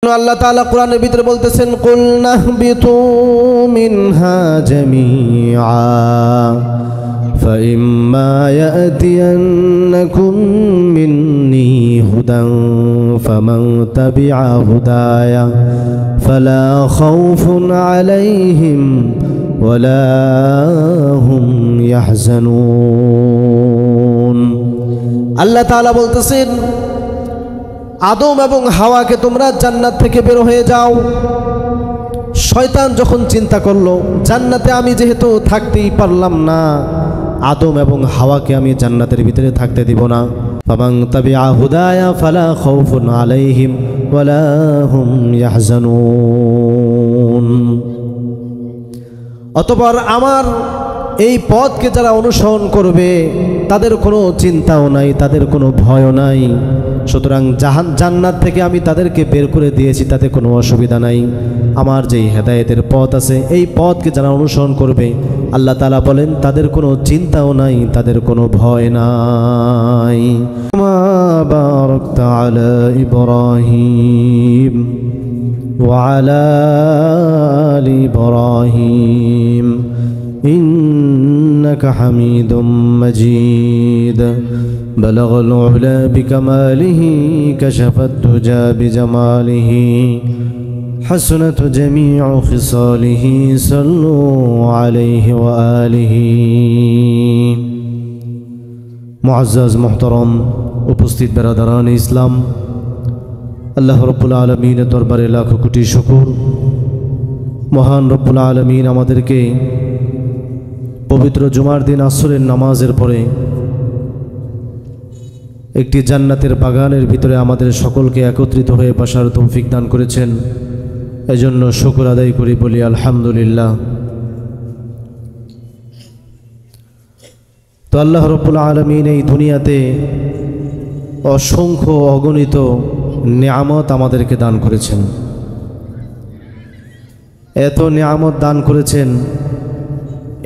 আল্লাহ তাআলা কোরআনের ভিতরে বলতেছেন কুল নাহবিতু মিনহা জামিআ ফাইম্মা ইয়াতিয়ান্নাকুম মিন্নী হুদান ফামান তাবিআ হুদায়া ফালা খাউফুন আলাইহিম ওয়ালা হুম ইয়াহজানুন। আল্লাহ তাআলা বলতেছেন আদম এবং হাওয়াকে তোমরা জান্নাত থেকে বের হয়ে যাও। শয়তান যখন চিন্তা করলো জান্নাতে আমি যেহেতু থাকতেই পারলাম না, আদম এবং হাওয়াকে আমি জান্নাতের ভিতরে থাকতে দিব না। ফামান তাবিআ হুদায়া ফালা খাউফুন আলাইহিম ওয়ালা হুম ইয়াহজানুন। অতঃপর আমার এই পথকে যারা অনুসরণ করবে তাদের কোনো চিন্তাও নাই, তাদের কোনো ভয়ও নাই। সুতরাং জান্নাত থেকে আমি তাদেরকে বের করে দিয়েছি, তাতে কোনো অসুবিধা নাই। আমার যেই হেদায়েতের পথ আছে এই পথকে যারা অনুসরণ করবে আল্লাহ তাআলা বলেন তাদের কোনো চিন্তাও নাই, তাদের কোনো ভয় নাই। মা বারাকতা আলা ইব্রাহিম ওয়া আলা আলি ইব্রাহিম ইন্নাকা হামিদুম মাজিদ। بلغ العلا بكماله كشف الدجى بجماله حسنت جميع خصاله صلوا عليه وآله। মুআজ্জাজ মুহতারাম উপস্থিত বেরাদারান ইসলাম, আল্লাহ রব্বুল আলামিনের দরবারে লাখো কোটি শুকর। মহান রব্বুল আলামিন আমাদেরকে পবিত্র জুমার দিন আসরের নামাজের পরে একটি জান্নাতের বাগানের ভিতরে আমাদের সকলকে একত্রিত হয়ে বসার তৌফিক দান করেছেন। এজন্য শুকর আদায় করি, বলি আলহামদুলিল্লাহ। তো আল্লাহ রাব্বুল আলামিন এই দুনিয়াতে অসংখ্য অগণিত নিয়ামত আমাদেরকে দান করেছেন। এত নিয়ামত দান করেছেন,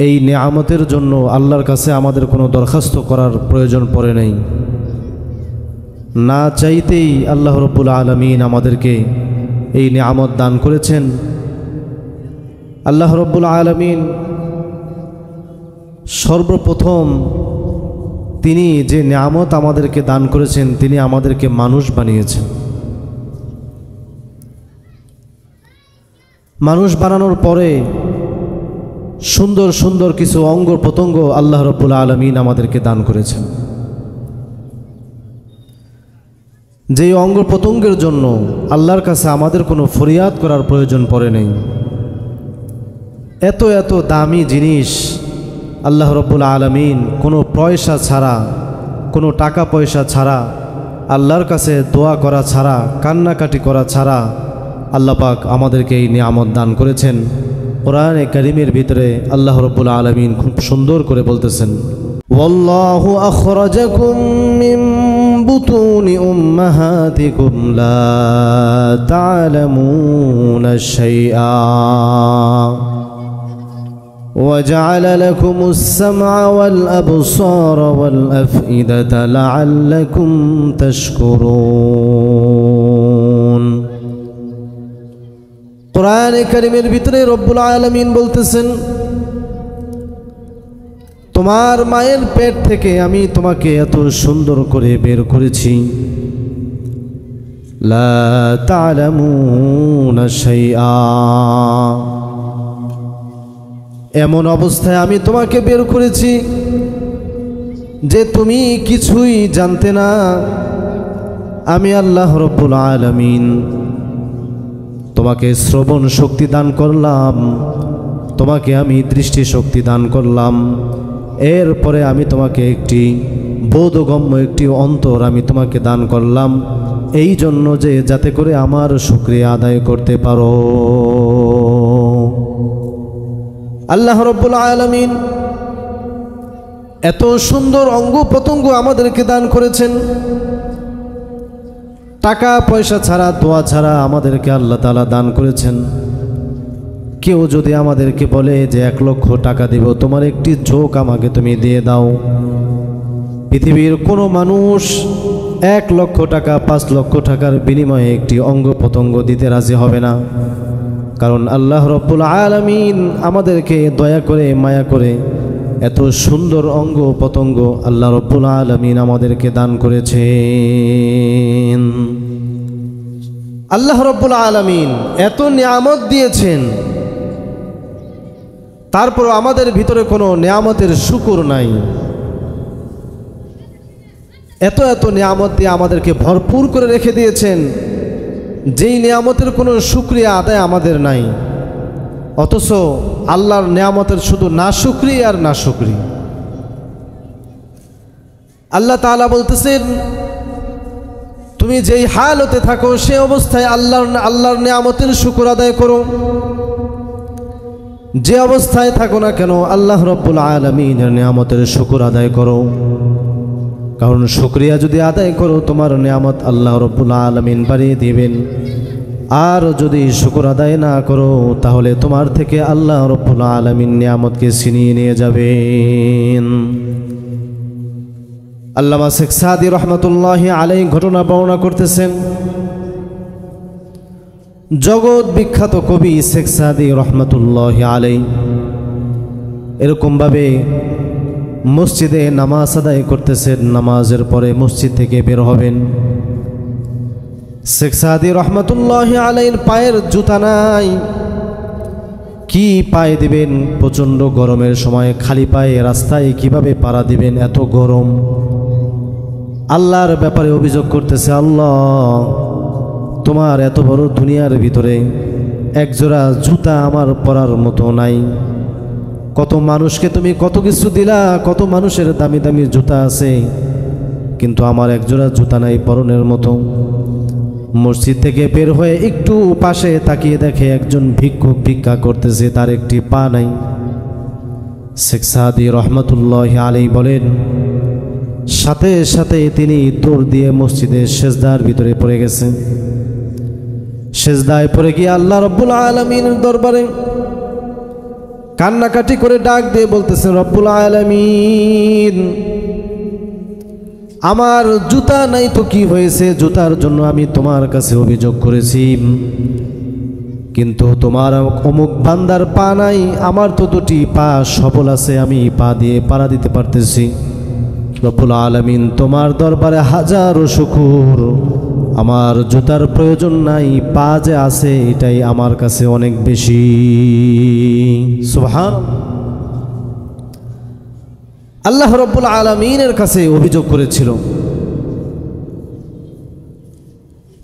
এই নিয়ামতের জন্য আল্লাহর কাছে আমাদের কোনো দরখাস্ত করার প্রয়োজন পড়ে নাই। না চাইতেই আল্লাহ রাব্বুল আলামিন আমাদেরকে এই নিয়ামত দান করেছেন। আল্লাহ রাব্বুল আলামিন সর্বপ্রথম তিনি যে নিয়ামত আমাদেরকে দান করেছেন, তিনি আমাদেরকে মানুষ বানিয়েছেন। মানুষ বানানোর পরে সুন্দর সুন্দর কিছু অঙ্গ প্রত্যঙ্গ আল্লাহ রাব্বুল আলামিন আমাদেরকে দান করেছেন, যেই অঙ্গ প্রত্যঙ্গের জন্য আল্লাহর কাছে আমাদের কোনো ফরিয়াদ করার প্রয়োজন পড়ে নেই। এত এত দামি জিনিস আল্লাহ রাব্বুল আলামিন কোনো পয়সা ছাড়া, কোনো টাকা পয়সা ছাড়া, আল্লাহর কাছে দোয়া করা ছাড়া, কান্নাকাটি করা ছাড়া আল্লাহ পাক আমাদেরকে এই নিয়ামত দান করেছেন। কোরআনে কারীমের ভিতরে আল্লাহ রাব্বুল আলামিন খুব সুন্দর করে বলতেছেন, ওয়াল্লাহু আখরাজাকুম মিন বুতুনি উম্মাহাতিকুম লা তা'লামুনা শাইআ وجعل لكم السمع والأبصار والأفئدة لعلكم تشكرون। কোরআনে কারীমের ভিতরে রব্বুল আলামিন বলতেছেন, তোমার মায়ের পেট থেকে আমি তোমাকে এত সুন্দর করে বের করেছি, লা তা'লামুনা শাইআ, এমন অবস্থায় আমি তোমাকে বের করেছি যে তুমি কিছুই জানতে না। আমি আল্লাহ রাব্বুল আলামিন তোমাকে শ্রবণ শক্তি দান করলাম, তোমাকে আমি দৃষ্টি শক্তি দান করলাম, এরপরে আমি তোমাকে একটি বোধগম্য একটি অন্তর আমি তোমাকে দান করলাম, এই জন্য যে যাতে করে আমার শুকরিয়া আদায় করতে পারো। আল্লাহ রাব্বুল আলামিন এত সুন্দর অঙ্গ প্রত্যঙ্গ আমাদেরকে দান করেছেন। টাকা পয়সা ছাড়া, দোয়া ছাড়া আমাদেরকে আল্লাহ তাআলা দান করেছেন। কেউ যদি আমাদেরকে বলে যে 1 লক্ষ টাকা দিব, তোমার একটি চোখ আমাকে তুমি দিয়ে দাও, পৃথিবীর কোনো মানুষ 1 লক্ষ টাকা 5 লক্ষ টাকার বিনিময়ে একটি অঙ্গ প্রত্যঙ্গ দিতে রাজি হবে না। কারণ আল্লাহ রব্বুল আলামিন আমাদেরকে দয়া করে মায়া করে এত সুন্দর অঙ্গ প্রত্যঙ্গ আল্লাহ রব্বুল আলামিন আমাদেরকে দান করেছেন। আল্লাহ রব্বুল আলামিন এত নিয়ামত দিয়েছেন, তারপর আমাদের ভিতরে কোনো নিয়ামতের শুকর নাই। এত এত নিয়ামত দিয়ে আমাদেরকে ভরপুর করে রেখে দিয়েছেন, যেই নিয়ামতের কোনো শুকরিয়া আদায় আমাদের নাই। অথচ আল্লাহর নিয়ামতের শুধু না শুকরি আর না শুকরি। আল্লাহ তাআলা বলতেছেন, তুমি যেই হালতে থাকো সে অবস্থায় আল্লাহর নিয়ামতের শুকর আদায় করো। যে অবস্থায় থাকো না কেন আল্লাহ রব্বুল আলামিনের নিয়ামতের শুকর আদায় করো। কারণ শুকরিয়া যদি আদায় করো তোমার নিয়ামত আল্লাহ রব্বুল আলামিন বাড়িয়ে দিবেন, আর যদি শুকর আদায় না করো তাহলে তোমার থেকে আল্লাহ রব্বুল আলামিন নিয়ামতকে ছিনিয়ে নিয়ে যাবেন। আল্লামা শেখ সাদি রহমতুল্লাহি আলাইহি ঘটনা বর্ণনা করতেছেন। জগৎ বিখ্যাত কবি শেখ সাদি রহমতুল্লাহি আলাইহি এরকমভাবে মসজিদে নামাজ আদায় করতেছেন। নামাজের পরে মসজিদ থেকে বের হবেন। শেখ সাদি রহমতুল্লাহি আলাইহির পায়ের জুতা নাই, কি পায়ে দিবেন? প্রচণ্ড গরমের সময় খালি পায়ে রাস্তায় কিভাবে পাড়া দিবেন? এত গরম। আল্লাহর ব্যাপারে অভিযোগ করতেছে, আল্লাহ তোমার এত বড় দুনিয়ার ভিতরে একজোড়া জুতা আমার পরার মতো নাই। কত মানুষকে তুমি কত কিছু দিলা, কত মানুষের দামি দামি জুতা আছে, কিন্তু আমার একজোড়া জুতা নাই পরনের মতো। মসজিদ থেকে বের হয়ে একটু পাশে তাকিয়ে দেখে একজন ভিক্ষুক ভিক্ষা করতেছে, তার একটি পা নাই। শেখ সাদি রহমতুল্লাহি আলাইহি বলেন, সাথে সাথে তিনি দৌড় দিয়ে মসজিদের সেজদার ভিতরে পড়ে গেছেন। সেজদায় পড়ে গিয়ে আল্লাহ রব্বুল আলামিনের দরবারে কান্নাকাটি করে ডাক দিয়ে বলতেছেন, রব্বুল আলামিন আমার জুতা নাই তো কি হয়েছে? জুতার জন্য আমি তোমার কাছে অভিযোগ করেছি, কিন্তু তোমার অমুক বান্দার পা নাই। আমার তো দুটি পা সবল আছে, আমি পা দিয়ে পাড়া দিতে পারতেছি। রব্বুল আলামিন তোমার দরবারে হাজারো শুকর, আমার জুতার প্রয়োজন নাই, পা যে আছে এটাই আমার কাছে অনেক বেশি। সুবহানাল্লাহ। আল্লাহ রব্বুল আলামিনের কাছে অভিযোগ করেছিল।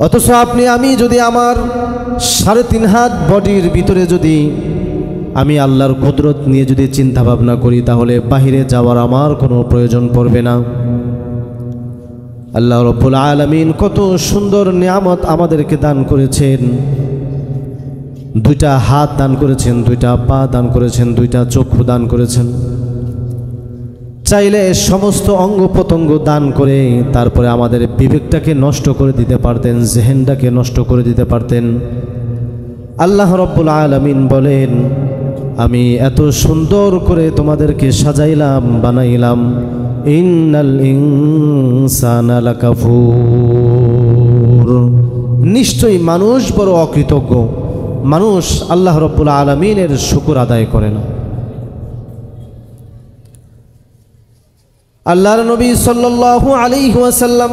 অথচ আপনি আমি যদি আমার 3.5 হাত বডির ভিতরে যদি আমি আল্লাহর কুদরত নিয়ে যদি চিন্তা ভাবনা করি, তাহলে বাহিরে যাওয়ার আমার কোনো প্রয়োজন পড়বে না। আল্লাহ রব্বুল আলামিন কত সুন্দর নিয়ামত আমাদেরকে দান করেছেন। 2টা হাত দান করেছেন, 2টা পা দান করেছেন, 2টা চক্ষু দান করেছেন। চাইলে সমস্ত অঙ্গ প্রত্যঙ্গ দান করে তারপরে আমাদের বিবেকটাকে নষ্ট করে দিতে পারতেন, জেহেনটাকে নষ্ট করে দিতে পারতেন। আল্লাহ রব্বুল আলামিন বলেন, আমি এত সুন্দর করে তোমাদেরকে সাজাইলাম, বানাইলাম। ইন্নাল ইনসানা লাকাফুর, নিশ্চয়ই মানুষ বড় অকৃতজ্ঞ। মানুষ আল্লাহ রব্বুল আলামিনের শুকর আদায় করে না। আল্লাহর নবী সাল্লাল্লাহু আলাইহি ওয়াসাল্লাম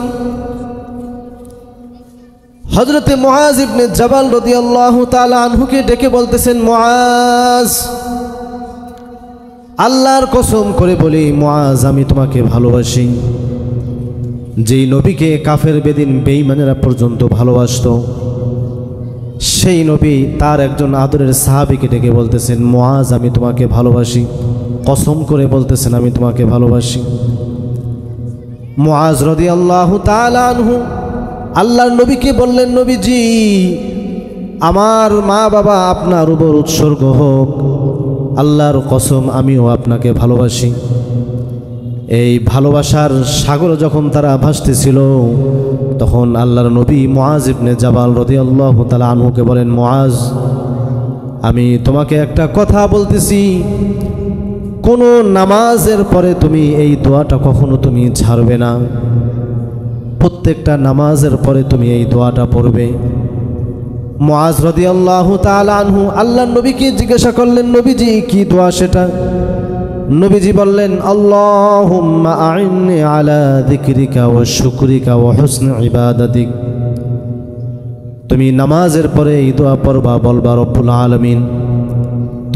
হযরতে মুআজ ইবনে জাবাল রাদিয়াল্লাহু তাআলা আনহুকে ডেকে বলতেছেন, মুআজ, আল্লাহর কসম করে বলি মুআজ, আমি তোমাকে ভালোবাসি। যেই নবীকে কাফের বেদিন বেঈমানেরা পর্যন্ত ভালোবাসতো, সেই নবী তার একজন আদরের সাহাবীকে ডেকে বলতেছেন, মুআজ, আমি তোমাকে ভালোবাসি। কসম করে বলতেছেন, আমি তোমাকে ভালোবাসি। মুআজ রাদিয়াল্লাহু তাআলা আনহু আল্লাহর নবীকে বললেন, নবীজি, আমার মা বাবা আপনার উপর উৎসর্গ হোক, আল্লাহর কসম আমিও আপনাকে ভালোবাসি। এই ভালোবাসার সাগর যখন তারা ভাসতেছিল, তখন আল্লাহর নবী মুআজ ইবনে জাবাল রাদিয়াল্লাহু তাআলা আনহুকে বলেন, মুআজ, আমি তোমাকে একটা কথা বলতেছি, কোনো নামাজের পরে তুমি এই দোয়াটা কখনো তুমি ছাড়বে না। প্রত্যেকটা নামাজের পরে তুমি এই দোয়াটা পড়বে। মুআজ রাদিয়াল্লাহু তাআলা আনহু আল্লাহর নবীকে জিজ্ঞাসা করলেন, নবীজি কি দোয়া সেটা? নবীজি বললেন, আল্লাহুম্মা আইন্নি আলা যিকরিকা ওয়া শুকরিকা ওয়া হুসনি ইবাদাতিক। তুমি নামাজের পরে এই দোয়া পড়বা, বলবা রব্বুল আলামিন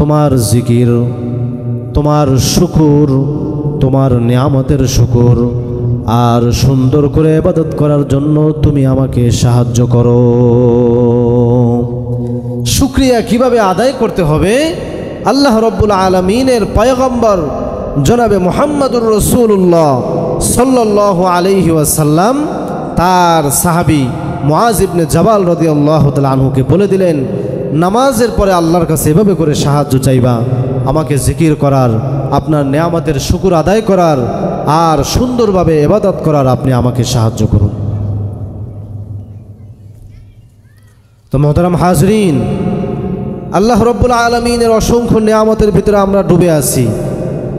তোমার জিকির, তোমার শুকুর, তোমার নিয়ামতের শুকুর আর সুন্দর করে ইবাদত করার জন্য তুমি আমাকে সাহায্য করো। শুকরিয়া কিভাবে আদায় করতে হবে আল্লাহ রব্বুল আলামিনের পয়গম্বর জনাবে মুহাম্মদুর রাসূলুল্লাহ সাল্লাল্লাহু আলাইহি ওয়াসাল্লাম তার সাহাবী মুআজ ইবনে জাবাল রাদিয়াল্লাহু তাআলা আনহুকে বলে দিলেন, নামাজের পরে আল্লাহর কাছে এভাবে করে সাহায্য চাইবা, আমাকে জিকির করার, আপনার নিয়ামতের শুকর আদায় করার আর সুন্দরভাবে ইবাদত করার আপনি আমাকে সাহায্য করুন। তো মুহতারাম হাজরিন, আল্লাহ রব্বুল আলামিনের অসংখ্য নিয়ামতের ভিতরে আমরা ডুবে আছি,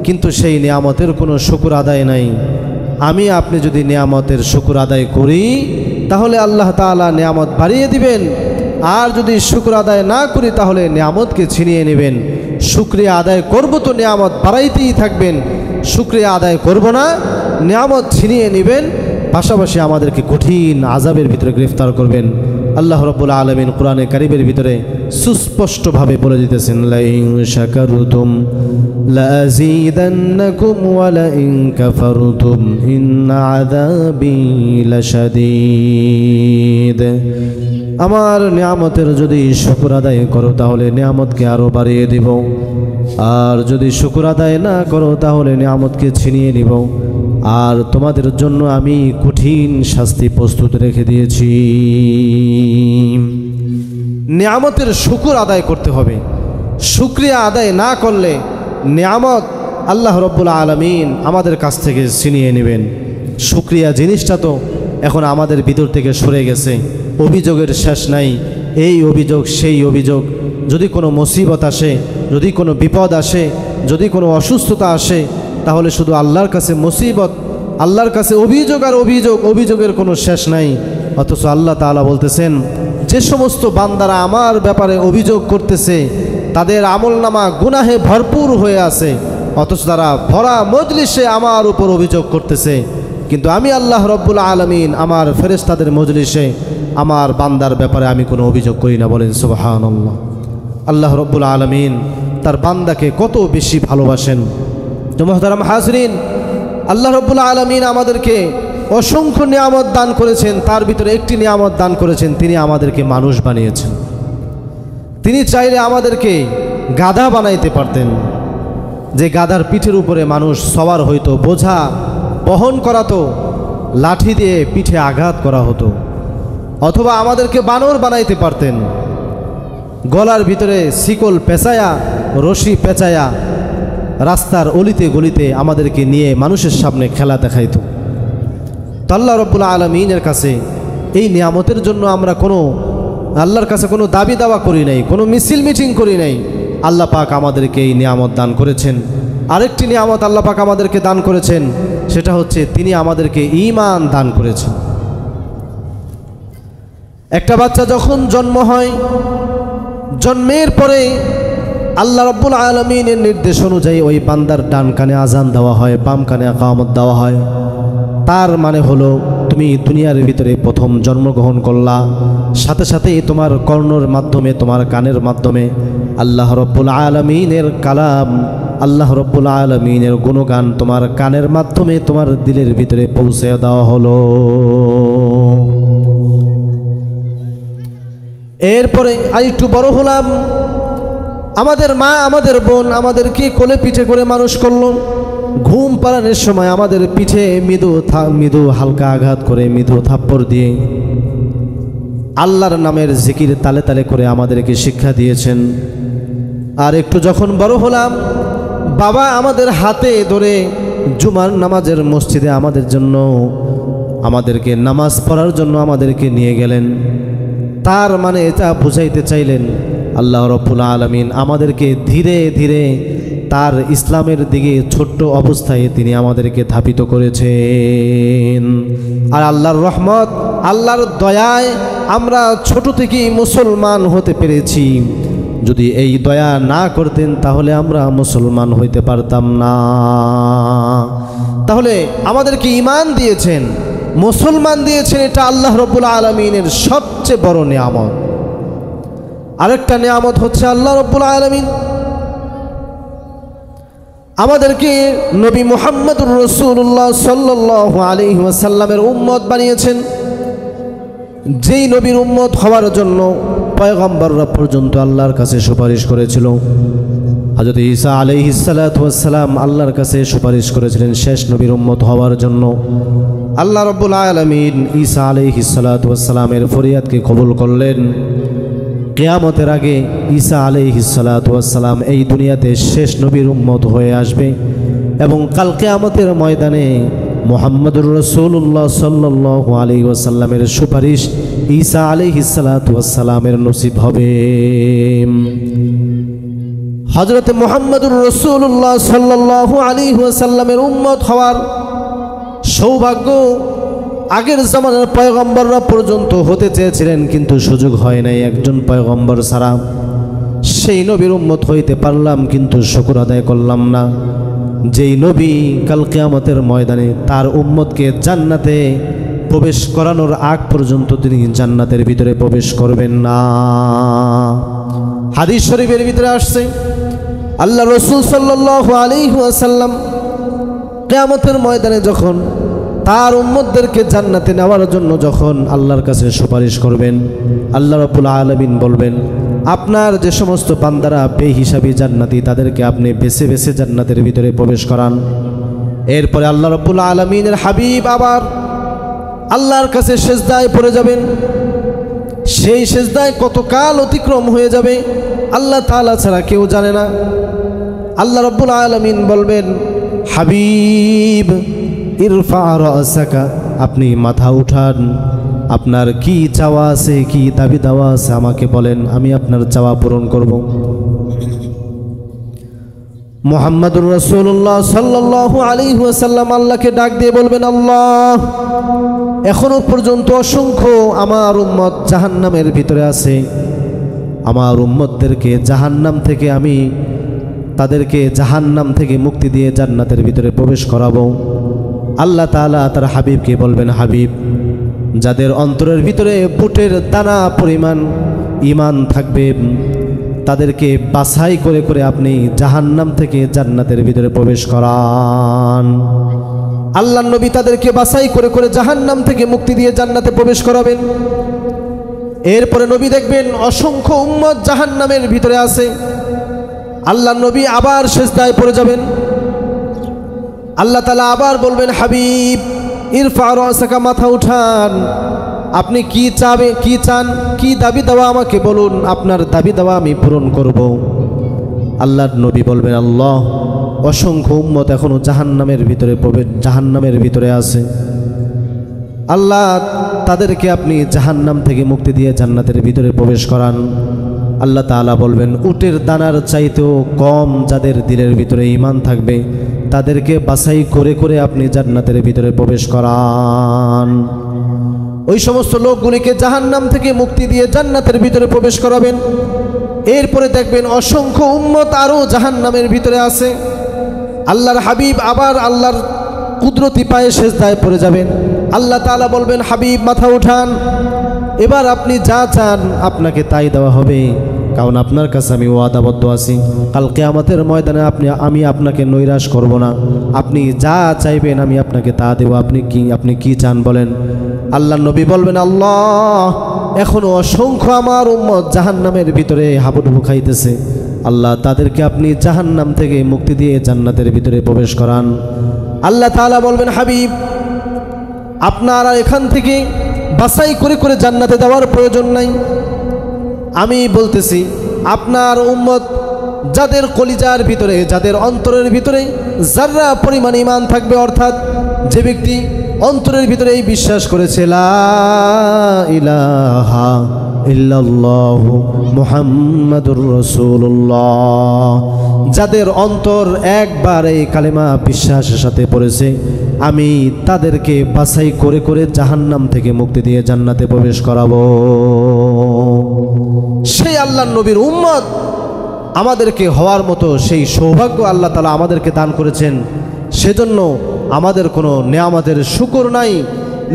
কিন্তু সেই নিয়ামতের কোনো শুকর আদায় নাই। আমি আপনি যদি নিয়ামতের শুকর আদায় করি তাহলে আল্লাহ তাআলা নিয়ামত বাড়িয়ে দিবেন, আর যদি শুকর আদায় না করি তাহলে নিয়ামতকে ছিনিয়ে নেবেন। শুকরিয়া আদায় করব তো নিয়ামত বাড়াইতেই থাকবেন, শুকরিয়া আদায় করব না নিয়ামত ছিনিয়ে নেবেন, পাশাপাশি আমাদেরকে কঠিন আযাবের ভিতরে গ্রেফতার করবেন। আল্লাহ রাব্বুল আলামিন কোরআনে কারীমের ভিতরে সুস্পষ্টভাবে বলে দিতেছেন, লাইন শাকারতুম লাযীদান্নাকুম ওয়া লাইন কাফারতুম ইন্না আযাবী লাশাদীদ। আমার নিয়ামতের যদি শুকর আদায় করো তাহলে নিয়ামতকে আরো বাড়িয়ে দিব, আর যদি শুকর আদায় না করো তাহলে নিয়ামতকে ছিনিয়ে নিব, আর তোমাদের জন্য আমি কঠিন শাস্তি প্রস্তুত রেখে দিয়েছি। নিয়ামতের শুকর আদায় করতে হবে, শুকরিয়া আদায় না করলে নিয়ামত আল্লাহ রব্বুল আলামিন আমাদের কাছ থেকে ছিনিয়ে নেবেন। শুকরিয়া জিনিসটা তো এখন আমাদের ভিতর থেকে সরে গেছে, অভিযোগের শেষ নাই, এই অভিযোগ সেই অভিযোগ। যদি কোনো মুসিবত আসে, যদি কোনো বিপদ আসে, যদি কোনো অসুস্থতা আসে, তাহলে শুধু আল্লাহর কাছে মুসিবত, আল্লাহর কাছে অভিযোগ আর অভিযোগ, অভিযোগের কোনো শেষ নাই। অথচ আল্লাহ তাআলা বলতেছেন, যে সমস্ত বান্দারা আমার ব্যাপারে অভিযোগ করতেছে তাদের আমলনামা গুনাহে ভরপুর হয়ে আছে, অথচ তারা ভরা মজলিসে আমার উপর অভিযোগ করতেছে, কিন্তু আমি আল্লাহ রব্বুল আলামিন আমার ফেরেশতাদের মজলিসে আমার বান্দার ব্যাপারে আমি কোনো অভিযোগ করি না। বলেন সুবহানাল্লাহ। আল্লাহ রব্বুল আলামিন তার বান্দাকে কত বেশি ভালোবাসেন। তো মুহতারাম হাজরিন, আল্লাহ রব্বুল আলামিন আমাদেরকে অসংখ্য নিয়ামত দান করেছেন, তার ভিতরে একটি নিয়ামত দান করেছেন, তিনি আমাদেরকে মানুষ বানিয়েছেন। তিনি চাইলে আমাদেরকে গাধা বানাইতে পারতেন, যে গাধার পিঠের উপরে মানুষ সওয়ার হইতো, বোঝা বহন করাতো, লাঠি দিয়ে পিঠে আঘাত করা হতো, অথবা আমাদেরকে বানর বানাইতে পারতেন, গলার ভিতরে শিকল পেঁচায়া, রশি পেঁচায়া রাস্তার অলিতে গলিতে আমাদেরকে নিয়ে মানুষের সামনে খেলা দেখাইতো। তো আল্লাহ রব্বুল আলামিনের কাছে এই নিয়ামতের জন্য আমরা কোনো আল্লাহর কাছে কোনো দাবি দাওয়া করি নাই, কোনো মিছিল মিটিং করি নাই। আল্লাহ পাক আমাদেরকে এই নিয়ামত দান করেছেন। আরেকটি নিয়ামত আল্লাহ পাক আমাদেরকে দান করেছেন, সেটা হচ্ছে তিনি আমাদেরকে ঈমান দান করেছেন। একটা বাচ্চা যখন জন্ম হয়, জন্মের পরে আল্লাহ রব্বুল আলামিনের নির্দেশ অনুযায়ী ওই বান্দার ডান কানে আজান দেওয়া হয়, বাম কানে ইকামত দেওয়া হয়। তার মানে হলো তুমি দুনিয়ার ভিতরে প্রথম জন্মগ্রহণ করলা, সাথে সাথেই তোমার কর্ণের মাধ্যমে, তোমার কানের মাধ্যমে আল্লাহ রব্বুল আলামিনের কালাম, আল্লাহ রব্বুল আলামিনের গুণগান তোমার কানের মাধ্যমে তোমার দিলের ভিতরে পৌঁছে দেওয়া হলো। এরপরে আরেকটু বড় হলাম, আমাদের মা, আমাদের বোন আমাদেরকে কোলে পিঠে করে মানুষ করলো। ঘুম পাড়ানোর সময় আমাদের পিঠে মৃদু হালকা আঘাত করে, মৃদু থাপ্পড় দিয়ে আল্লাহর নামের জিকির তালে তালে করে আমাদেরকে শিক্ষা দিয়েছেন। আর একটু যখন বড় হলাম, বাবা আমাদের হাতে ধরে জুমার নামাজের মসজিদে আমাদেরকে নামাজ পড়ার জন্য আমাদেরকে নিয়ে গেলেন। তার মানে এটা বুঝাইতে চাইলেন আল্লাহ রাব্বুল আলামিন আমাদেরকে ধীরে ধীরে তার ইসলামের দিকে ছোট্ট অবস্থায় তিনি আমাদেরকে ধাবিত করেছেন। আর আল্লাহর রহমত, আল্লাহর দয়ায় আমরা ছোট থেকেই মুসলমান হতে পেরেছি। যদি এই দয়া না করতেন তাহলে আমরা মুসলমান হইতে পারতাম না। তাহলে আমাদেরকে ঈমান দিয়েছেন, মুসলমান দিয়েছেন, এটা আল্লাহ রাব্বুল আলামিনের সবচেয়ে বড় নিয়ামত। আরেকটা নিয়ামত হচ্ছে আল্লাহ রাব্বুল আলামিন আমাদেরকে নবী মুহাম্মদুর রাসূলুল্লাহ সাল্লাল্লাহু আলাইহি ওয়াসাল্লামের উম্মত বানিয়েছেন। যেই নবীর উম্মত হওয়ার জন্য পয়গম্বররা পর্যন্ত আল্লাহর কাছে সুপারিশ করেছিল। হযরত ঈসা আলাইহিস সালাতু ওয়াস সালাম আল্লাহর কাছে সুপারিশ করেছিলেন শেষ নবীর উম্মত হওয়ার জন্য। আল্লাহ রাব্বুল আলামিন ঈসা আলাইহিস সালাতু ওয়াস সালামের ফরিয়াদকে কবুল করলেন। কিয়ামতের আগে ঈসা আলাইহিস সালাতু ওয়াস সালাম এই দুনিয়াতে শেষ নবীর উম্মত হয়ে আসবে এবং কাল কিয়ামতের ময়দানে মুহাম্মদুর রাসূলুল্লাহ সাল্লাল্লাহু আলাইহি ওয়াসাল্লামের সুপারিশ ঈসা আলাইহিস সালাতু ওয়াস সালামের নসিব হবে। হযরত মুহাম্মদুর রাসূলুল্লাহ সাল্লাল্লাহু আলাইহি ওয়াসাল্লামের উম্মত হওয়ার সৌভাগ্য আগের জামানার পয়গম্বররা পর্যন্ত হতে চেয়েছিলেন, কিন্তু সুযোগ হয় নাই একজন পয়গম্বর ছাড়া। সেই নবীর উম্মত হইতে পারলাম, কিন্তু শুকর আদায় করলাম না। যেই নবী কাল কিয়ামতের ময়দানে তার উম্মতকে জান্নাতে প্রবেশ করানোর আগ পর্যন্ত তিনি জান্নাতের ভিতরে প্রবেশ করবেন না। হাদিস শরীফের ভিতরে আসছে আল্লাহ রাসূল সাল্লাল্লাহু আলাইহি ওয়াসাল্লাম কিয়ামতের ময়দানে যখন তার উম্মতদেরকে জান্নাতে নেওয়ার জন্য যখন আল্লাহর কাছে সুপারিশ করবেন, আল্লাহ রাব্বুল আলামিন বলবেন, আপনার যে সমস্ত বান্দারা বেহিসাবি জান্নাতি তাদেরকে আপনি বেছে বেছে জান্নাতের ভিতরে প্রবেশ করান। এরপরে আল্লাহ রাব্বুল আলামিনের হাবিব আবার আল্লাহর কাছে সিজদায় পড়ে যাবেন। সেই সিজদায় কতকাল অতিক্রম হয়ে যাবে আল্লাহ তাআলা ছাড়া কেউ জানে না। আল্লাহ রাব্বুল আলামিন বলবেন, হাবিব ইরফা রাসাকা, আপনি মাথা উঠান, আপনার কি চাওয়া আছে, কি দাবি দাওয়া আছে আমাকে বলেন, আমি আপনার চাওয়া পূরণ করব। মুহাম্মদুর রাসূলুল্লাহ সাল্লাল্লাহু আলাইহি ওয়াসাল্লাম আল্লাহকে ডাক দিয়ে বলবেন, আল্লাহ, এখনো পর্যন্ত অসংখ্য আমার উম্মত জাহান্নামের ভিতরে আছে। আমার উম্মতদেরকে জাহান্নাম থেকে আমি তাদেরকে জাহান্নাম থেকে মুক্তি দিয়ে জান্নাতের ভিতরে প্রবেশ করাবো। আল্লাহ তাআলা তার হাবিবকে বলবেন, হাবিব, যাদের অন্তরের ভিতরে বুটের দানা পরিমাণ ঈমান থাকবে তাদেরকে বাছাই করে করে আপনি জাহান্নাম থেকে জান্নাতের ভিতরে প্রবেশ করান। আল্লাহর নবী তাদেরকে বাছাই করে করে জাহান্নাম থেকে মুক্তি দিয়ে জান্নাতে প্রবেশ করাবেন। এরপরে নবী দেখবেন অসংখ্য উম্মত জাহান্নামের ভিতরে আছে। আল্লাহর নবী আবার সিজদায় পড়ে যাবেন। আল্লাহ তাআলা আবার বলবেন, হাবিব ইরফা রাসাকা, মাথা উঠান, আপনি কি চান, কি দাবি দেওয়া আমাকে বলুন, আপনার দাবি দেওয়া আমি পূরণ করব। আল্লাহর নবী বলবেন, আল্লাহ, অসংখ্য উম্মত এখনো জাহান্নামের ভিতরে আছে। আল্লাহ, তাদেরকে আপনি জাহান্নাম থেকে মুক্তি দিয়ে জান্নাতের ভিতরে প্রবেশ করান। আল্লাহ তাআলা বলবেন, উটের দানার চাইতেও কম যাদের দিলের ভিতরে ঈমান থাকবে তাদেরকে বাছাই করে করে আপনি জান্নাতের ভিতরে প্রবেশ করান। ওই সমস্ত লোকগুলিকে জাহান্নাম থেকে মুক্তি দিয়ে জান্নাতের ভিতরে প্রবেশ করাবেন। এরপরে দেখবেন অসংখ্য উম্মত আরও জাহান্নামের ভিতরে আছে। আল্লাহর হাবিব আবার আল্লাহর কুদরতি পায়ে সিজদায় পড়ে যাবেন। আল্লাহ তাআলা বলবেন, হাবিব মাথা উঠান, এবার আপনি যা চান আপনাকে তাই দেওয়া হবে, কারণ আপনার কাছে আমি ওয়াদাবদ্ধ আছি। কাল কিয়ামতের ময়দানে আমি আপনাকে নৈরাশ করব না। আপনি যা চাইবেন আমি আপনাকে তা দেব। আপনি কি চান বলেন। আল্লাহর নবী বলবেন, আল্লাহ, এখনো অসংখ্য আমার উম্মত জাহান্নামের ভিতরে হাবুডুবু খাইতেছে। আল্লাহ, তাদেরকে আপনি জাহান্নাম থেকে মুক্তি দিয়ে জান্নাতের ভিতরে প্রবেশ করান। আল্লাহ তাআলা বলবেন, হাবিব, আপনারা এখান থেকে বাছাই করে করে জান্নাতে দেওয়ার প্রয়োজন নাই। আমি বলতেছি, আপনার উম্মত যাদের কলিজার ভিতরে, যাদের অন্তরের ভিতরে যাররা পরিমাণ ঈমান থাকবে, অর্থাৎ যে ব্যক্তি অন্তরের ভিতরে এই বিশ্বাস করেছে লা ইলাহা ইল্লাল্লাহু মুহাম্মাদুর রাসূলুল্লাহ। যাদের অন্তর একবার এই কালেমা বিশ্বাসের সাথে পড়েছে, আমি তাদেরকে বাছাই করে করে জাহান্নাম থেকে মুক্তি দিয়ে জান্নাতে প্রবেশ করাবো। সেই আল্লাহর নবীর উম্মত আমাদেরকে হওয়ার মতো সেই সৌভাগ্য আল্লাহ তাআলা আমাদেরকে দান করেছেন। সেজন্য আমাদের কোনো নেয়ামতের শুকর নাই,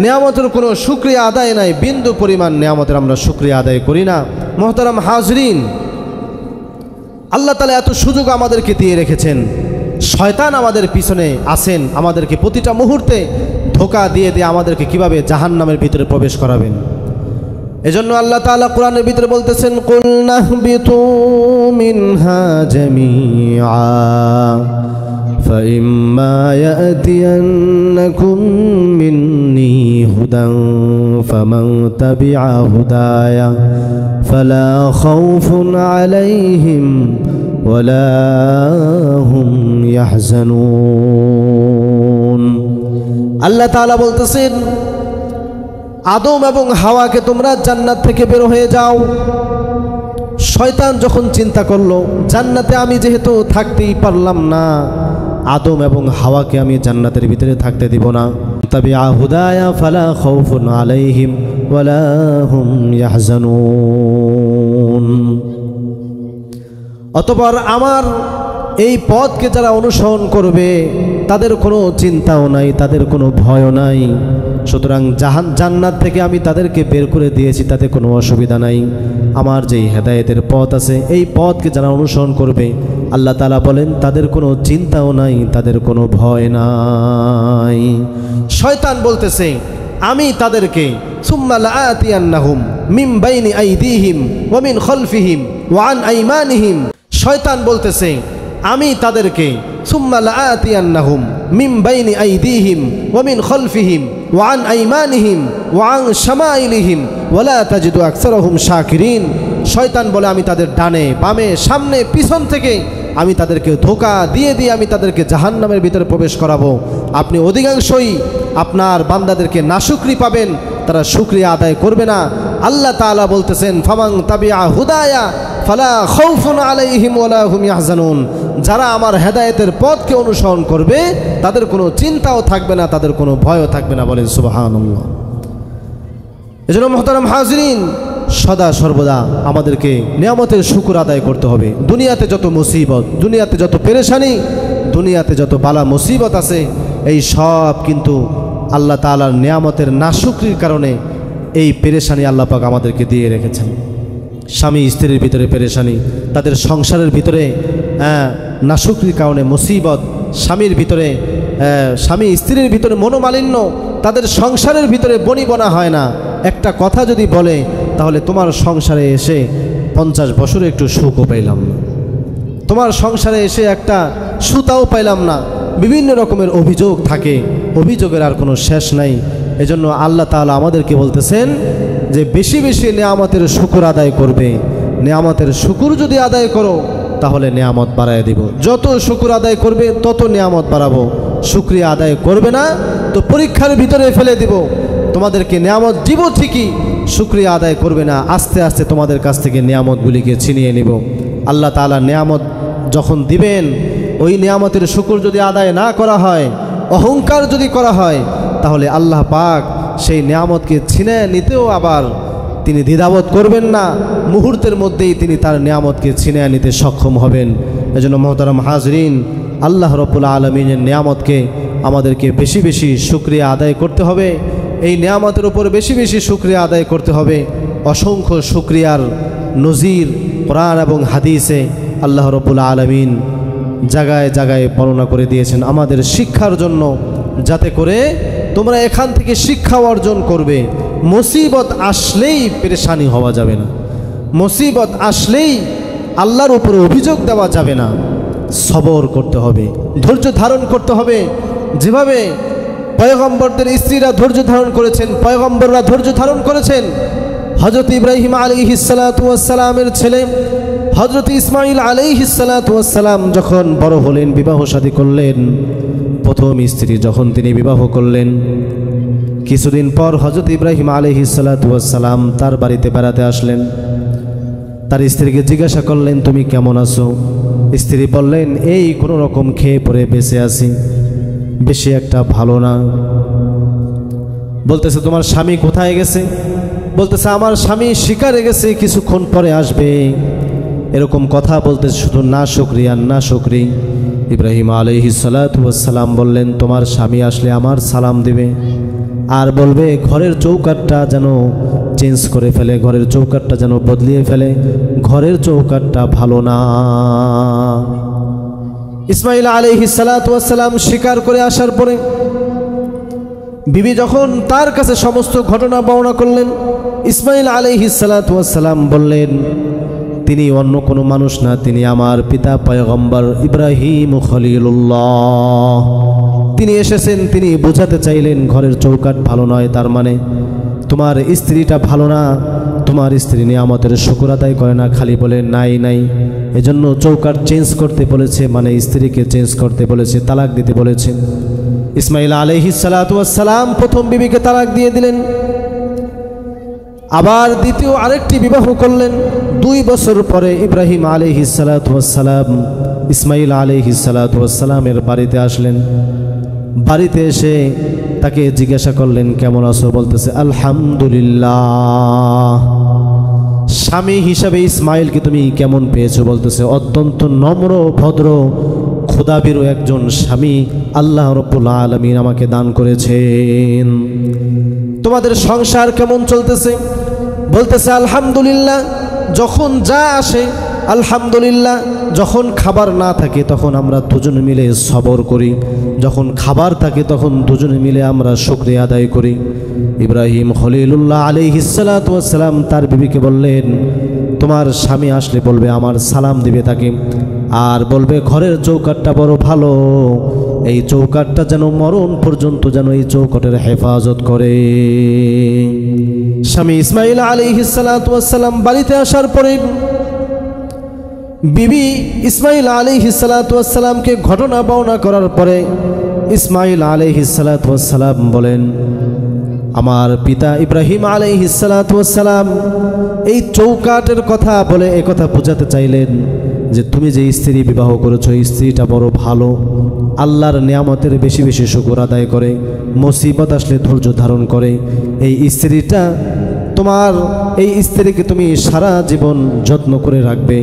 নেয়ামতের কোনো শুকরিয়া আদায় নাই। বিন্দু পরিমাণ নেয়ামতের আমরা শুকরিয়া আদায় করি না। মুহতারাম হাজরিন, আল্লাহ তাআলা এত সুযোগ আমাদেরকে দিয়ে রেখেছেন। শয়তান আমাদের পিছনে আসেন, আমাদেরকে প্রতিটা মুহূর্তে ধোঁকা দিয়ে দিয়ে আমাদেরকে কিভাবে জাহান্নামের ভিতরে প্রবেশ করাবেন। এজন্য আল্লাহ তাআলা কোরআনের ভিতরে বলতেছেন, কুল নাহবিতু মিনহা জামিআ فإما يأتينكم مني هدى فمن تبع هداي فلا خوف عليهم ولا هم يحزنون। আল্লাহ তাআলা বলতেছেন, আদম এবং হাওয়াকে তোমরা জান্নাত থেকে বের হয়ে যাও। শয়তান যখন চিন্তা করলো, জান্নাতে আমি যেহেতু থাকতেই পারলাম না, আদম এবং হাওয়াকে আমি জান্নাতের ভিতরে থাকতে দিব না। তাবিআ হুদায়া ফালা খাউফুন আলাইহিম ওয়ালা হুম ইয়াহজানুন। অতঃপর আমার এই পথকে যারা অনুসরণ করবে তাদের কোনো চিন্তাও নাই, তাদের কোনো ভয়ও নাই। সুতরাং জান্নাত থেকে আমি তাদেরকে বের করে দিয়েছি, তাতে কোনো অসুবিধা নাই। আমার যেই হেদায়েতের পথ আছে, এই পথকে যারা অনুসরণ করবে, আল্লাহ তাআলা বলেন তাদের কোনো চিন্তাও নাই, তাদের কোনো ভয় নাই। শয়তান বলতেছে, আমি তাদেরকে সুম্মা লাআতিয়ান্নাহুম মিন বাইনি আইদিহিম ওয়া মিন খালফিহিম ওয়া আন আইমানিহিম। শয়তান বলতেছে, আমি তাদেরকে সুম্মা লাআতিয়ান্নাহুম মিন বাইনি আইদিহিম ওয়া মিন খালফিহিম ওয়া আন আইমানিহিম ওয়া আন শামাইলিহিম ওয়া লা তাজিদু আকসারাহুম শাকিরিন। শয়তান বলে, আমি তাদের ডানে বামে সামনে পিছন থেকে আমি তাদেরকে ধোঁকা দিয়ে দিয়ে আমি তাদেরকে জাহান্নামের ভিতরে প্রবেশ করাবো। আপনি অধিকাংশই আপনার বান্দাদেরকে নাশুকরি পাবেন, তারা শুকরিয়া আদায় করবে না। আল্লাহ তাআলা বলতেছেন, ফামান তাবিআ হুদায়া ফালা খাউফুন আলাইহিম ওয়ালা হুম ইয়াহজানুন। যারা আমার হেদায়েতের পথকে অনুসরণ করবে তাদের কোনো চিন্তাও থাকবে না, তাদের কোনো ভয়ও থাকবে না। বলেন সুবহানাল্লাহ। এজন্য মুহতারাম হাজরিন, সদা সর্বদা আমাদেরকে নিয়ামতের শুকর আদায় করতে হবে। দুনিয়াতে যত মুসিবত, দুনিয়াতে যত পেরেশানি, দুনিয়াতে যত বালা মুসিবত আছে, এই সব কিন্তু আল্লাহ তাআলার নিয়ামতের নাশুকরির কারণে এই পেরেশানি আল্লাহ পাক আমাদেরকে দিয়ে রেখেছেন। স্বামী স্ত্রীর ভিতরে পেরেশানি, তাদের সংসারের ভিতরে নাশুকরির কারণে মুসিবত, স্বামীর ভিতরে স্বামী স্ত্রীর ভিতরে মনোমালিন্য, তাদের সংসারের ভিতরে বনিবনা হয় না। একটা কথা যদি বলে, তাহলে তোমার সংসারে এসে 50 বছরে একটু সুখও পাইলাম না, তোমার সংসারে এসে একটা সুতাও পাইলাম না। বিভিন্ন রকমের অভিযোগ থাকে, অভিযোগের আর কোনো শেষ নাই। এজন্য আল্লাহ তাআলা আমাদেরকে বলতেছেন যে বেশি বেশি নিয়ামতের শুকর আদায় করবে। নিয়ামতের শুকর যদি আদায় করো তাহলে নিয়ামত বাড়ায় দিব। যত শুকর আদায় করবে তত নিয়ামত বাড়াবো। শুকরিয়া আদায় করবে না তো পরীক্ষার ভিতরে ফেলে দিব। তোমাদেরকে নিয়ামত দিব ঠিকই, শুকরিয়া আদায় করবে না, আস্তে আস্তে তোমাদের কাছ থেকে নিয়ামতগুলিকে ছিনিয়ে নিব। আল্লাহ তাআলা নিয়ামত যখন দিবেন, ওই নিয়ামতের শুকর যদি আদায় না করা হয়, অহংকার যদি করা হয়, তাহলে আল্লাহ পাক সেই নিয়ামতকে ছিনিয়ে নিতেও আবার তিনি দ্বিধাবোধ করবেন না। মুহূর্তের মধ্যেই তিনি তার নিয়ামতকে ছিনিয়ে নিতে সক্ষম হবেন। এজন্য মুহতারাম হাজরিন, আল্লাহ রাব্বুল আলামিনের নিয়ামতকে আমাদেরকে বেশি বেশি শুকরিয়া আদায় করতে হবে। এই নিয়ামতের উপর বেশি বেশি শুকরিয়া আদায় করতে হবে। অসংখ্য শুকরিয়ার নজির কোরআন এবং হাদিসে আল্লাহ রাব্বুল আলামিন জায়গায় জায়গায় বর্ণনা করে দিয়েছেন আমাদের শিক্ষার জন্য, যাতে করে তোমরা এখান থেকে শিক্ষা অর্জন করবে। মুসিবত আসলেই পেরেশানি হওয়া যাবে না, মুসিবত আসলেই আল্লাহর উপরে অভিযোগ দেওয়া যাবে না। সবর করতে হবে, ধৈর্য ধারণ করতে হবে। যেভাবে পয়গম্বরদের স্ত্রীরা ধৈর্য ধারণ করেছেন, পয়গম্বররা ধৈর্য ধারণ করেছেন। হযরত ইব্রাহিম আলাইহিস সালাতু ওয়াস সালামের ছেলে হযরত ইসমাঈল আলাইহিস সালাতু ওয়াস সালাম যখন বড় হলেন, বিবাহ শাদী করলেন, প্রথম স্ত্রী যখন তিনি বিবাহ করলেন, কিছুদিন পর হযরত ইব্রাহিম আলাইহিস সালাতু ওয়াস সালাম তার বাড়িতে বেড়াতে আসলেন। তার স্ত্রীকে জিজ্ঞাসা করলেন, তুমি কেমন আছো? স্ত্রী বললেন, এই কোনো রকম খেয়ে পরে বেঁচে আছি, বেশি একটা ভালো না। বলতেছে, তোমার স্বামী কোথায় গেছে? বলতেছে, আমার স্বামী শিকারে গেছে, কিছুক্ষণ পরে আসবে। এরকম কথা বলতেছে, শুধু না শুকরিয়া না শুকরি। ইব্রাহিম আলাইহিস সালাতু ওয়াস সালাম বললেন, তোমার স্বামী আসলে আমার সালাম দিবে আর বলবে ঘরের চৌকাঠটা যেন চেঞ্জ করে ফেলে, ঘরের চৌকাঠটা যেন বদলিয়ে ফেলে, ঘরের চৌকাঠটা ভালো না। ইসমাইল আলাইহিস সালাতু ওয়াস সালাম শিকার করে আসার পরে বিবি যখন তার কাছে সমস্ত ঘটনা বর্ণনা করলেন, ইসমাইল আলাইহিস সালাতু ওয়াস সালাম বললেন, তিনি অন্য কোনো মানুষ না, তিনি আমার পিতা পয়গম্বর ইব্রাহিম খলিলুল্লাহ। তিনি এসেছেন, তিনি বোঝাতে চাইলেন ঘরের চৌকাঠ ভালো নয়, তার মানে তোমার স্ত্রীটা ভালো না, তোমার স্ত্রী নিয়ামতের শুকর আদায় করে না, খালি বলে নাই নাই। এজন্য চৌকাঠ চেঞ্জ করতে বলেছে, মানে স্ত্রীকে চেঞ্জ করতে বলেছে, তালাক দিতে বলেছে। ইসমাইল আলাইহিস সালাতু ওয়াস সালাম প্রথম বিবিকে তালাক দিয়ে দিলেন, আবার দ্বিতীয় আরেকটি বিবাহ করলেন। 2 বছর পরে ইব্রাহিম আলাইহিস সালাতু ওয়াস সালাম ইসমাইল আলাইহিস সালাতু ওয়াস সালামের বাড়িতে আসলেন। বাড়িতে এসে তাকে জিজ্ঞাসা করলেন, কেমন আছো? বলতেছে, আলহামদুলিল্লাহ। স্বামী হিসাবে ইসমাইলকে তুমি কেমন পেয়েছো? বলতেছে, অত্যন্ত নম্র ভদ্র খোদাবিরও একজন স্বামী আল্লাহ রাব্বুল আলামিন আমাকে দান করেছেন। তোমাদের সংসার কেমন চলতেছে? বলতেছে, আলহামদুলিল্লাহ। যখন যা আসে আলহামদুলিল্লাহ, যখন খাবার না থাকে তখন আমরা দুজনে মিলে সবর করি, যখন খাবার থাকে তখন দুজনে মিলে আমরা শুকরিয়া আদায় করি। ইব্রাহিম খলিলুল্লাহ আলাইহিস সালাতু ওয়াস সালাম তার বিবিকে বললেন, তোমার স্বামী আসলে বলবে আমার সালাম দিবে তাকে, আর বলবে ঘরের চৌকাঠটা বড় ভালো, এই চৌকাঠটা যেন মরণ পর্যন্ত যেন এই চৌকাঠের হেফাজত করে। স্বামী ইসমাইল আলাইহিস সালাতু ওয়াস সালাম বাড়িতে আসার পরে বিবি ইসমাইল আলাইহিস সালাতু ওয়াস সালামকে ঘটনা বর্ণনা করার পরে ইসমাইল আলাইহিস সালাতু ওয়াস সালাম বলেন, আমার পিতা ইব্রাহিম আলাইহিস সালাতু ওয়াস সালাম এই চৌকাঠের কথা বলে একথা বোঝাতে চাইলেন যে তুমি যে স্ত্রী বিবাহ করেছো, এই স্ত্রীটা বড় ভালো, আল্লাহর নিয়ামতের বেশি বেশি শুকর আদায় করে, মুসিবত আসলে ধৈর্য ধারণ করে। এই স্ত্রীটা তোমার, এই স্ত্রীকে তুমি সারা জীবন যত্ন করে রাখবে,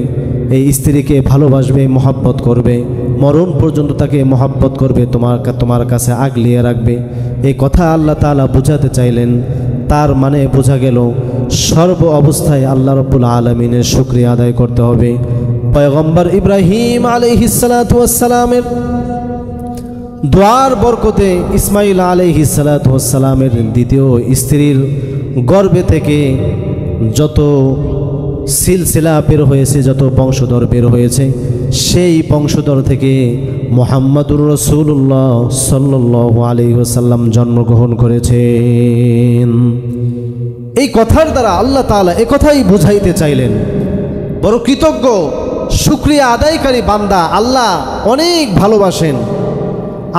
এই স্ত্রীকে ভালোবাসবে, মহব্বত করবে, মরণ পর্যন্ত তাকে মহব্বত করবে, তোমার কাছে আগলিয়ে রাখবে। এই কথা আল্লাহ তাআলা বোঝাতে চাইলেন। তার মানে বোঝা গেল সর্ব অবস্থায় আল্লাহ রাব্বুল আলামিনের শুকরিয়া আদায় করতে হবে। পয়গম্বর ইব্রাহিম আলাইহিস সালাতু ওয়াস সালামের দোয়ার বরকতে ইসমাইল আলাইহিস সালাতু ওয়াস সালামের দ্বিতীয় স্ত্রীর গর্ভে থেকে যত সিলসিলা বের হয়েছে, যত বংশধর বের হয়েছে, সেই বংশধর থেকে মুহাম্মাদুর রাসূলুল্লাহ সাল্লাল্লাহু আলাইহি ওয়াসাল্লাম জন্মগ্রহণ করেছেন। এই কথার দ্বারা আল্লাহ তাআলা একথাই বুঝাইতে চাইলেন, বড় কৃতজ্ঞ শুকরিয়া আদায়কারী বান্দা আল্লাহ অনেক ভালোবাসেন।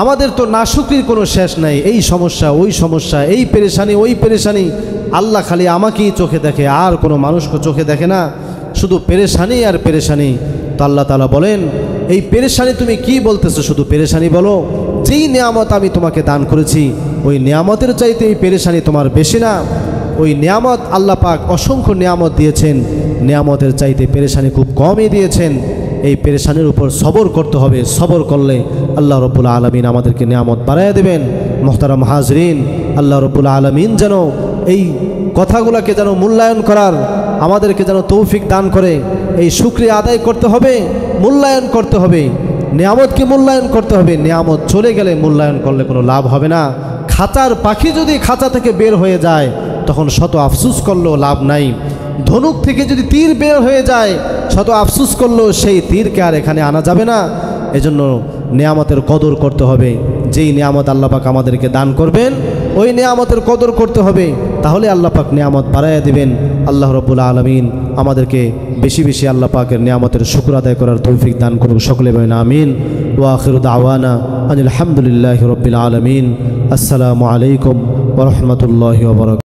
আমাদের তো নাশুকরির কোনো শেষ নাই, এই সমস্যা ওই সমস্যা, এই পেরেশানি ওই পেরেশানি, আল্লাহ খালি আমাকেই চোখে দেখে, আর কোনো মানুষকে চোখে দেখে না, শুধু পেরেশানি আর পেরেশানি। তো আল্লাহ তাআলা বলেন, এই পেরেশানি তুমি কি বলতেছো? শুধু পেরেশানি বলো, যেই নিয়ামত আমি তোমাকে দান করেছি ওই নিয়ামতের চাইতে এই পেরেশানি তোমার বেশি না? ওই নিয়ামত আল্লাহ পাক অসংখ্য নিয়ামত দিয়েছেন, নিয়ামতের চাইতে পেরেশানি খুব কমই দিয়েছেন। এই পেরেশানির উপর সবর করতে হবে, সবর করলে আল্লাহ রাব্বুল আলামিন আমাদেরকে নিয়ামত বাড়াইয়া দেবেন। মুহতারাম হাজরিন, আল্লাহ রাব্বুল আলামিন যেন এই কথাগুলোকে যেন মূল্যায়ন করার আমাদেরকে যেন তৌফিক দান করে। এই শুকরিয়া আদায় করতে হবে, মূল্যায়ন করতে হবে, নিয়ামতকে মূল্যায়ন করতে হবে। নিয়ামত চলে গেলে মূল্যায়ন করলে কোনো লাভ হবে না। খাঁচার পাখি যদি খাঁচা থেকে বের হয়ে যায় তখন শত আফসুস করলেও লাভ নাই। ধনুক থেকে যদি তীর বের হয়ে যায় শত আফসুস করলেও সেই তীরকে আর এখানে আনা যাবে না। এজন্য নিয়ামতের কদর করতে হবে। যেই নিয়ামত আল্লাহ পাক আমাদেরকে দান করবেন ওই নিয়ামতের কদর করতে হবে, তাহলে আল্লাহ পাক নিয়ামত বাড়াইয়া দিবেন। আল্লাহ রাব্বুল আলামিন আমাদেরকে বেশি বেশি আল্লাহ পাকের নিয়ামতের শুকর আদায় করার তৌফিক দান করুন। সকলে বলেন আমিন। ওয়া আখিরু দাওয়ানা আনিল হামদুলিল্লাহি রাব্বিল আলামিন। আসসালামু আলাইকুম ওয়া রাহমাতুল্লাহি ওয়া বারাকাতুহু।